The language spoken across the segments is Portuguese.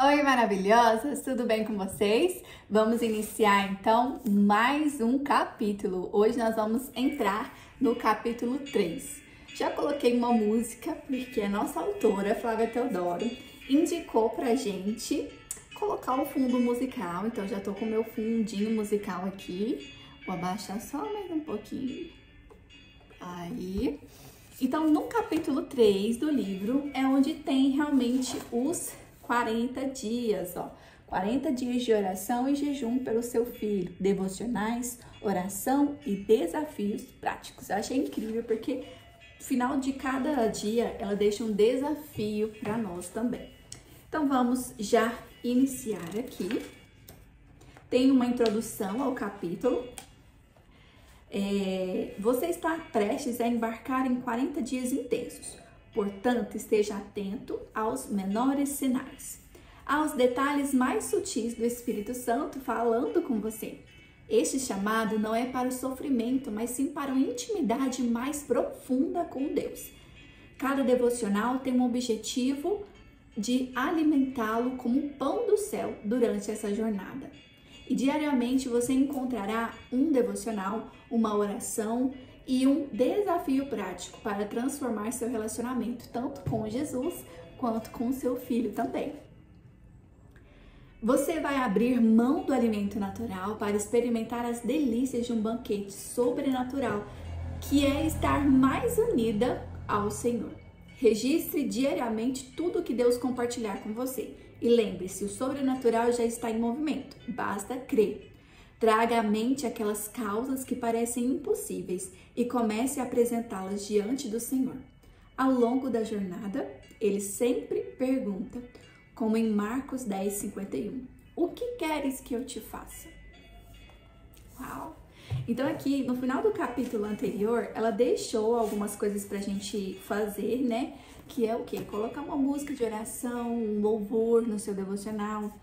Oi, maravilhosas! Tudo bem com vocês? Vamos iniciar então mais um capítulo. Hoje nós vamos entrar no capítulo 3. Já coloquei uma música porque a nossa autora, Flávia Teodoro, indicou pra gente colocar o fundo musical. Então já tô com o meu fundinho musical aqui. Vou abaixar só mais um pouquinho. Aí. Então, no capítulo 3 do livro é onde tem realmente os 40 dias, ó. 40 dias de oração e jejum pelo seu filho, devocionais, oração e desafios práticos. Eu achei incrível porque no final de cada dia ela deixa um desafio para nós também. Então vamos já iniciar aqui. Tem uma introdução ao capítulo. Você está prestes a embarcar em 40 dias intensos. Portanto, esteja atento aos menores sinais, aos detalhes mais sutis do Espírito Santo falando com você. Este chamado não é para o sofrimento, mas sim para uma intimidade mais profunda com Deus. Cada devocional tem um objetivo de alimentá-lo como um pão do céu durante essa jornada. E diariamente você encontrará um devocional, uma oração e um desafio prático para transformar seu relacionamento, tanto com Jesus quanto com seu filho também. Você vai abrir mão do alimento natural para experimentar as delícias de um banquete sobrenatural, que é estar mais unida ao Senhor. Registre diariamente tudo que Deus compartilhar com você. E lembre-se, o sobrenatural já está em movimento, basta crer. Traga à mente aquelas causas que parecem impossíveis e comece a apresentá-las diante do Senhor. Ao longo da jornada, ele sempre pergunta, como em Marcos 10:51, o que queres que eu te faça? Uau! Então aqui, no final do capítulo anterior, ela deixou algumas coisas pra gente fazer, né? Que é o quê? Colocar uma música de oração, um louvor no seu devocional,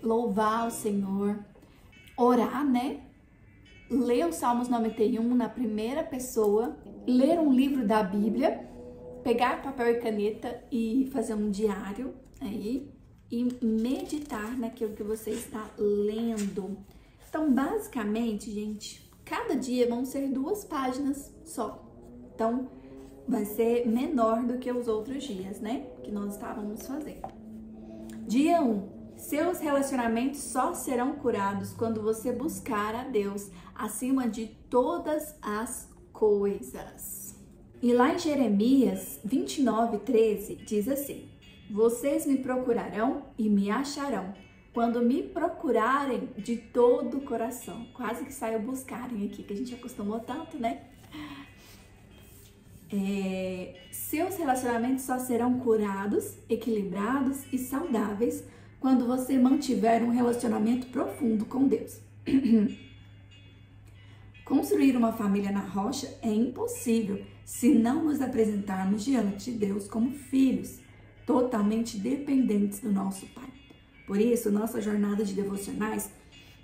louvar o Senhor, orar, né? Ler o Salmos 91 na primeira pessoa, ler um livro da Bíblia, pegar papel e caneta e fazer um diário aí e meditar naquilo que você está lendo. Então, basicamente, gente, cada dia vão ser 2 páginas só. Então, vai ser menor do que os outros dias, né? Que nós estávamos fazendo. Dia 1. Seus relacionamentos só serão curados quando você buscar a Deus acima de todas as coisas. E lá em Jeremias 29:13 diz assim: vocês me procurarão e me acharão quando me procurarem de todo o coração. Quase que saiu buscarem aqui, que a gente acostumou tanto, né? Seus relacionamentos só serão curados, equilibrados e saudáveis quando você mantiver um relacionamento profundo com Deus. Construir uma família na rocha é impossível se não nos apresentarmos diante de Deus como filhos, totalmente dependentes do nosso Pai. Por isso, nossa jornada de devocionais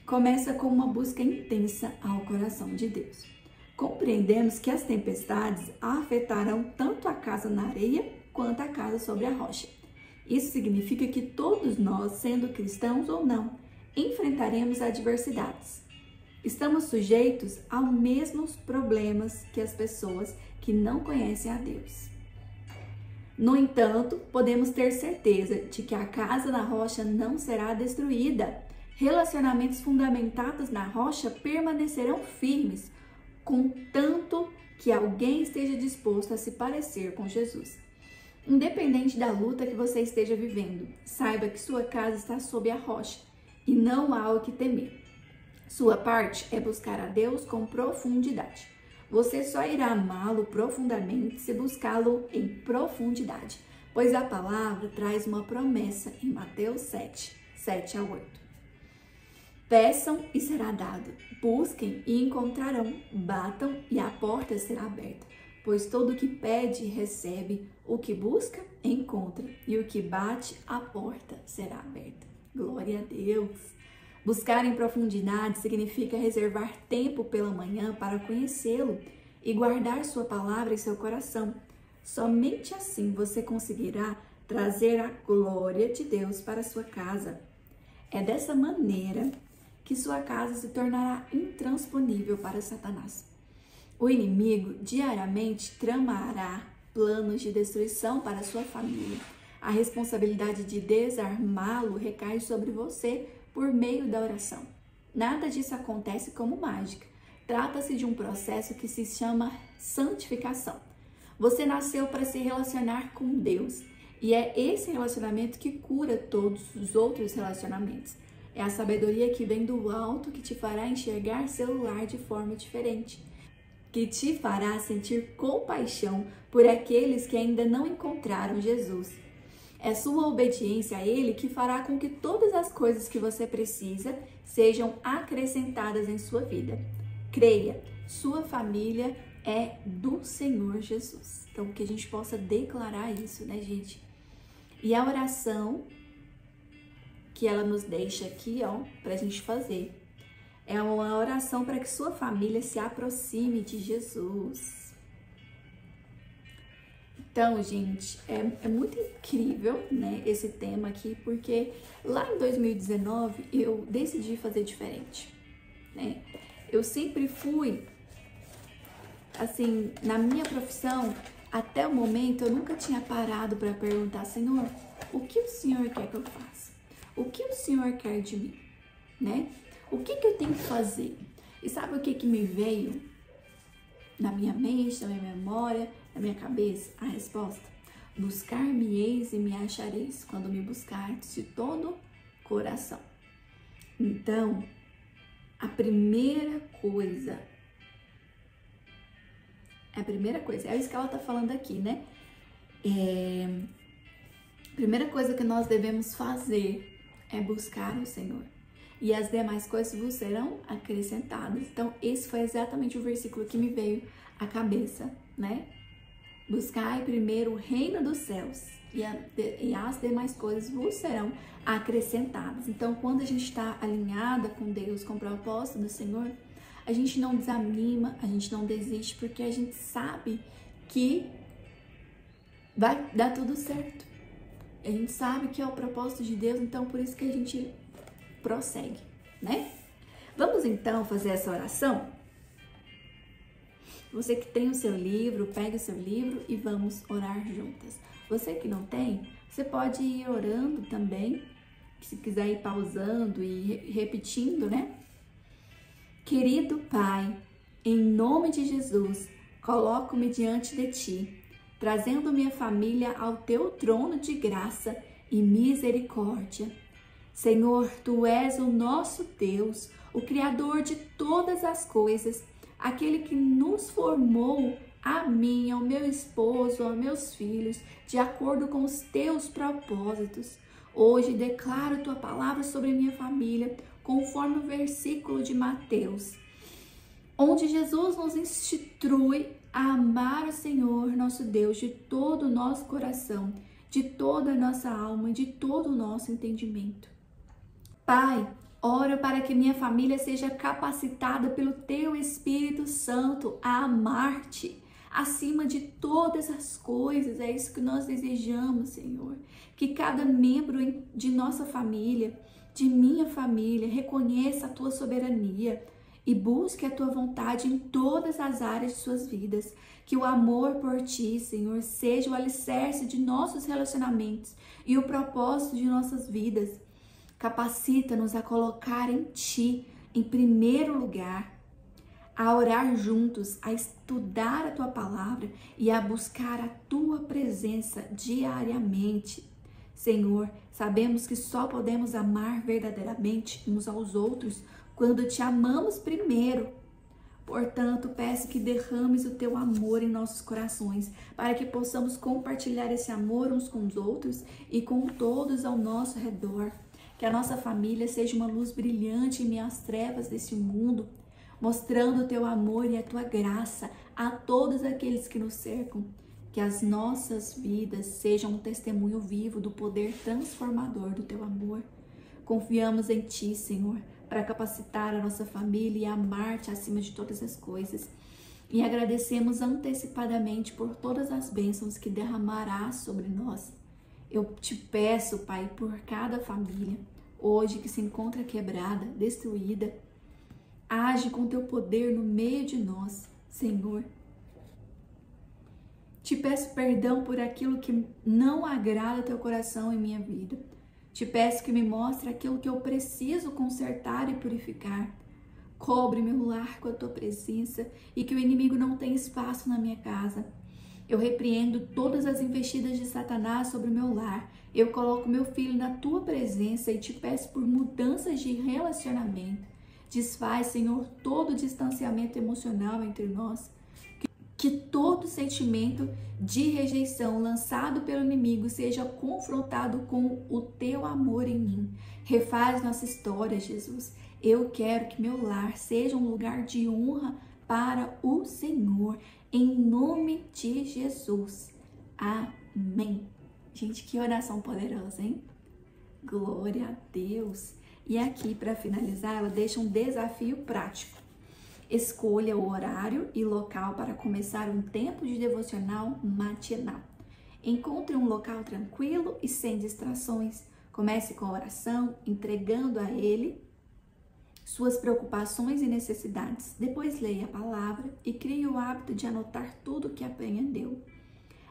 começa com uma busca intensa ao coração de Deus. Compreendemos que as tempestades afetarão tanto a casa na areia quanto a casa sobre a rocha. Isso significa que todos nós, sendo cristãos ou não, enfrentaremos adversidades. Estamos sujeitos aos mesmos problemas que as pessoas que não conhecem a Deus. No entanto, podemos ter certeza de que a casa na rocha não será destruída. Relacionamentos fundamentados na rocha permanecerão firmes, contanto que alguém esteja disposto a se parecer com Jesus. Independente da luta que você esteja vivendo, saiba que sua casa está sob a rocha e não há o que temer. Sua parte é buscar a Deus com profundidade. Você só irá amá-lo profundamente se buscá-lo em profundidade, pois a palavra traz uma promessa em Mateus 7:7-8. Peçam e será dado, busquem e encontrarão, batam e a porta será aberta. Pois todo o que pede, recebe, o que busca, encontra, e o que bate, a porta será aberta. Glória a Deus! Buscar em profundidade significa reservar tempo pela manhã para conhecê-lo e guardar sua palavra em seu coração. Somente assim você conseguirá trazer a glória de Deus para a sua casa. É dessa maneira que sua casa se tornará intransponível para Satanás. O inimigo diariamente tramará planos de destruição para sua família. A responsabilidade de desarmá-lo recai sobre você por meio da oração. Nada disso acontece como mágica. Trata-se de um processo que se chama santificação. Você nasceu para se relacionar com Deus e é esse relacionamento que cura todos os outros relacionamentos. É a sabedoria que vem do alto que te fará enxergar seu lar de forma diferente, que te fará sentir compaixão por aqueles que ainda não encontraram Jesus. É sua obediência a Ele que fará com que todas as coisas que você precisa sejam acrescentadas em sua vida. Creia, sua família é do Senhor Jesus. Então, que a gente possa declarar isso, né, gente? E a oração que ela nos deixa aqui, ó, pra gente fazer, é uma oração para que sua família se aproxime de Jesus. Então, gente, é muito incrível, né, esse tema aqui, porque lá em 2019 eu decidi fazer diferente, né? Eu sempre fui, assim, na minha profissão, até o momento eu nunca tinha parado para perguntar, Senhor, o que o Senhor quer que eu faça? O que o Senhor quer de mim, né? O que eu tenho que fazer? E sabe o que me veio na minha mente, na minha memória, na minha cabeça? A resposta: buscar-me-eis e me achareis quando me buscardes de todo coração. Então, a primeira coisa, é isso que ela tá falando aqui, né? A primeira coisa que nós devemos fazer é buscar o Senhor. E as demais coisas vos serão acrescentadas. Então, esse foi exatamente o versículo que me veio à cabeça, né? Buscai primeiro o reino dos céus e as demais coisas vos serão acrescentadas. Então, quando a gente está alinhada com Deus, com o propósito do Senhor, a gente não desanima, a gente não desiste, porque a gente sabe que vai dar tudo certo. A gente sabe que é o propósito de Deus, então por isso que a gente prossegue, né? Vamos então fazer essa oração? Você que tem o seu livro, pegue o seu livro e vamos orar juntas. Você que não tem, você pode ir orando também, se quiser ir pausando e repetindo, né? Querido Pai, em nome de Jesus, coloco-me diante de Ti, trazendo minha família ao Teu trono de graça e misericórdia. Senhor, Tu és o nosso Deus, o Criador de todas as coisas, aquele que nos formou, a mim, ao meu esposo, aos meus filhos, de acordo com os Teus propósitos. Hoje declaro Tua palavra sobre minha família, conforme o versículo de Mateus, onde Jesus nos instrui a amar o Senhor, nosso Deus, de todo o nosso coração, de toda a nossa alma, de todo o nosso entendimento. Pai, oro para que minha família seja capacitada pelo Teu Espírito Santo a amar-Te acima de todas as coisas. É isso que nós desejamos, Senhor. Que cada membro de nossa família, de minha família, reconheça a Tua soberania e busque a Tua vontade em todas as áreas de suas vidas. Que o amor por Ti, Senhor, seja o alicerce de nossos relacionamentos e o propósito de nossas vidas. Capacita-nos a colocar em Ti, em primeiro lugar, a orar juntos, a estudar a Tua palavra e a buscar a Tua presença diariamente. Senhor, sabemos que só podemos amar verdadeiramente uns aos outros quando Te amamos primeiro. Portanto, peço que derrames o Teu amor em nossos corações, para que possamos compartilhar esse amor uns com os outros e com todos ao nosso redor. Que a nossa família seja uma luz brilhante em meio às trevas desse mundo, mostrando o Teu amor e a Tua graça a todos aqueles que nos cercam. Que as nossas vidas sejam um testemunho vivo do poder transformador do Teu amor. Confiamos em Ti, Senhor, para capacitar a nossa família e amar-Te acima de todas as coisas. E agradecemos antecipadamente por todas as bênçãos que derramarás sobre nós. Eu te peço, Pai, por cada família hoje que se encontra quebrada, destruída. Age com teu poder no meio de nós, Senhor. Te peço perdão por aquilo que não agrada teu coração em minha vida. Te peço que me mostre aquilo que eu preciso consertar e purificar. Cobre meu lar com a tua presença e que o inimigo não tenha espaço na minha casa. Eu repreendo todas as investidas de Satanás sobre o meu lar. Eu coloco meu filho na tua presença e te peço por mudanças de relacionamento. Desfaz, Senhor, todo o distanciamento emocional entre nós. Que todo sentimento de rejeição lançado pelo inimigo seja confrontado com o teu amor em mim. Refaz nossa história, Jesus. Eu quero que meu lar seja um lugar de honra para o Senhor, em nome de Jesus. Amém. Gente, que oração poderosa, hein? Glória a Deus. E aqui, para finalizar, ela deixa um desafio prático. Escolha o horário e local para começar um tempo de devocional matinal. Encontre um local tranquilo e sem distrações. Comece com a oração, entregando a Ele suas preocupações e necessidades. Depois leia a palavra e crie o hábito de anotar tudo que aprendeu.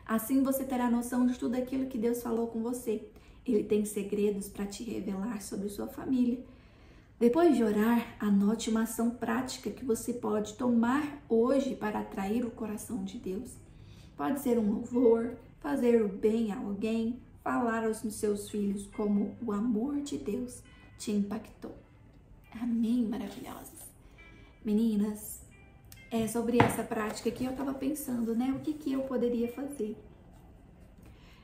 Assim você terá noção de tudo aquilo que Deus falou com você. Ele tem segredos para te revelar sobre sua família. Depois de orar, anote uma ação prática que você pode tomar hoje para atrair o coração de Deus. Pode ser um louvor, fazer o bem a alguém, falar aos seus filhos como o amor de Deus te impactou. Amém, maravilhosas. Meninas, sobre essa prática aqui eu estava pensando, né? O que eu poderia fazer?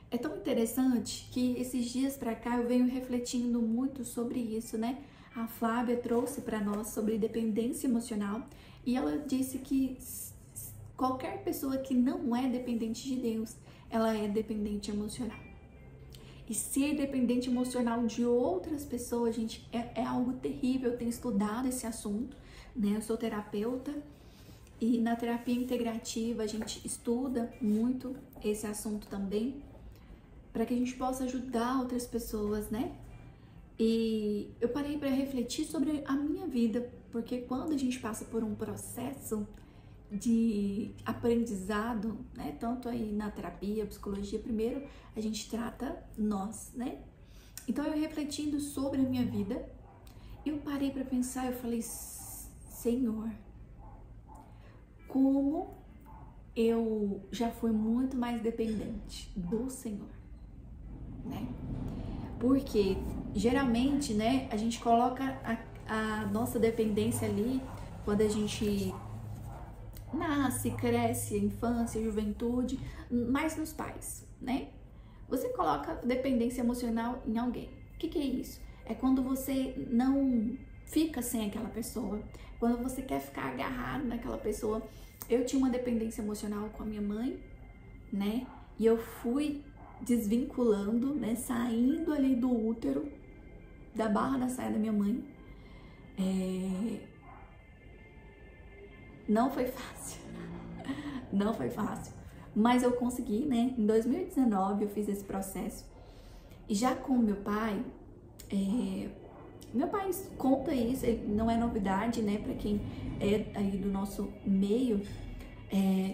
É tão interessante que esses dias para cá eu venho refletindo muito sobre isso, né? A Flávia trouxe para nós sobre dependência emocional e ela disse que qualquer pessoa que não é dependente de Deus, ela é dependente emocional. E ser dependente emocional de outras pessoas, gente, é algo terrível. Eu tenho estudado esse assunto, né? Eu sou terapeuta e na terapia integrativa a gente estuda muito esse assunto também, para que a gente possa ajudar outras pessoas, né? E eu parei para refletir sobre a minha vida, porque quando a gente passa por um processo de aprendizado, né, tanto aí na terapia, psicologia, primeiro a gente trata nós, né? Então eu refletindo sobre a minha vida, eu parei para pensar, eu falei, Senhor, como eu já fui muito mais dependente do Senhor, né? Porque geralmente, né, a gente coloca a nossa dependência ali quando a gente nasce, cresce, infância, juventude, mais nos pais, né? Você coloca dependência emocional em alguém. O que é isso? É quando você não fica sem aquela pessoa, quando você quer ficar agarrado naquela pessoa. Eu tinha uma dependência emocional com a minha mãe, né? E eu fui desvinculando, né? Saindo ali do útero, da barra da saia da minha mãe. Não foi fácil, não foi fácil, mas eu consegui, né? Em 2019 eu fiz esse processo. E já com meu pai conta isso, não é novidade, né? Para quem é aí do nosso meio,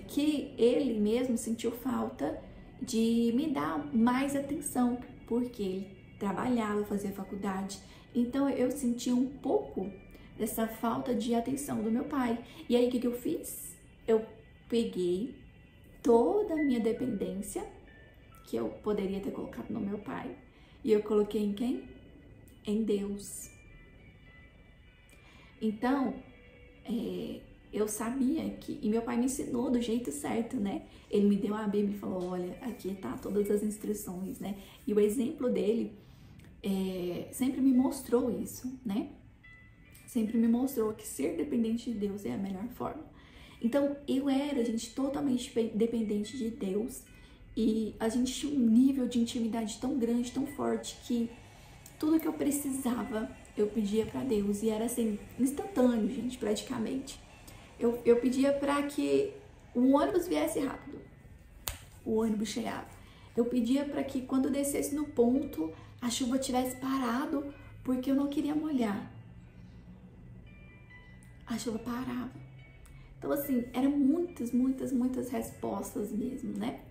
que ele mesmo sentiu falta de me dar mais atenção, porque ele trabalhava, fazia faculdade. Então eu senti um pouco dessa falta de atenção do meu pai. E aí o que eu fiz? Eu peguei toda a minha dependência, que eu poderia ter colocado no meu pai, e eu coloquei em quem? Em Deus. Então, eu sabia que... E meu pai me ensinou do jeito certo, né? Ele me deu a Bíblia e falou, olha, aqui tá todas as instruções, né? E o exemplo dele sempre me mostrou isso, né? Sempre me mostrou que ser dependente de Deus é a melhor forma. Então, eu era, gente, totalmente dependente de Deus. E a gente tinha um nível de intimidade tão grande, tão forte, que tudo que eu precisava, eu pedia pra Deus. E era assim, instantâneo, gente, praticamente. Eu pedia pra que o ônibus viesse rápido. O ônibus chegava. Eu pedia para que quando descesse no ponto, a chuva tivesse parado, porque eu não queria molhar. A chuva parava. Então, assim, eram muitas respostas mesmo, né?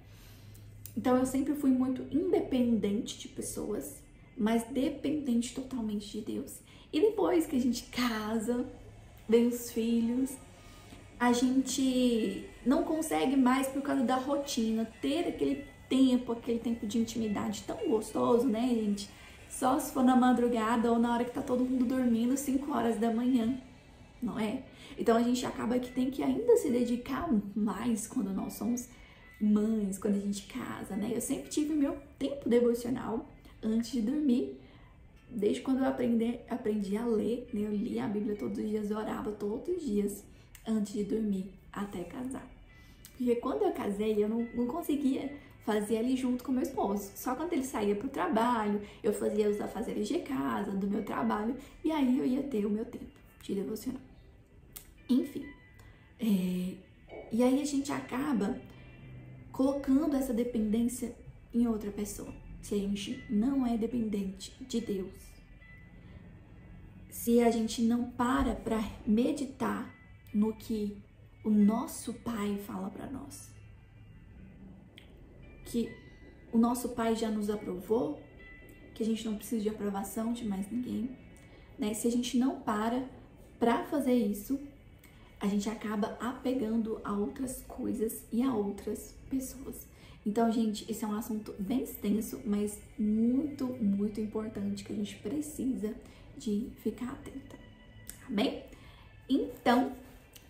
Então, eu sempre fui muito independente de pessoas, mas dependente totalmente de Deus. E depois que a gente casa, vem os filhos, a gente não consegue mais, por causa da rotina, ter aquele tempo de intimidade tão gostoso, né, gente? Só se for na madrugada ou na hora que tá todo mundo dormindo, 5 horas da manhã, não é? Então a gente acaba que tem que ainda se dedicar mais quando nós somos mães, quando a gente casa, né? Eu sempre tive meu tempo devocional antes de dormir. Desde quando eu aprendi a ler, né? Eu lia a Bíblia todos os dias, eu orava todos os dias antes de dormir, até casar. Porque quando eu casei, eu não conseguia fazer ali junto com meu esposo. Só quando ele saía pro trabalho, eu fazia os afazeres de casa, do meu trabalho, e aí eu ia ter o meu tempo de devocional. Enfim, e aí a gente acaba colocando essa dependência em outra pessoa. Se a gente não é dependente de Deus, se a gente não para meditar no que o nosso Pai fala para nós, que o nosso Pai já nos aprovou, que a gente não precisa de aprovação de mais ninguém, né? Se a gente não para fazer isso, a gente acaba apegando a outras coisas e a outras pessoas. Então, gente, esse é um assunto bem extenso, mas muito importante, que a gente precisa de ficar atenta. Amém? Então,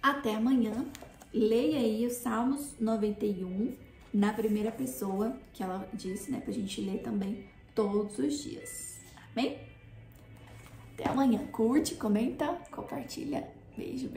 até amanhã. Leia aí os Salmos 91 na primeira pessoa, que ela disse, né, pra gente ler também todos os dias. Amém? Até amanhã. Curte, comenta, compartilha. Beijo.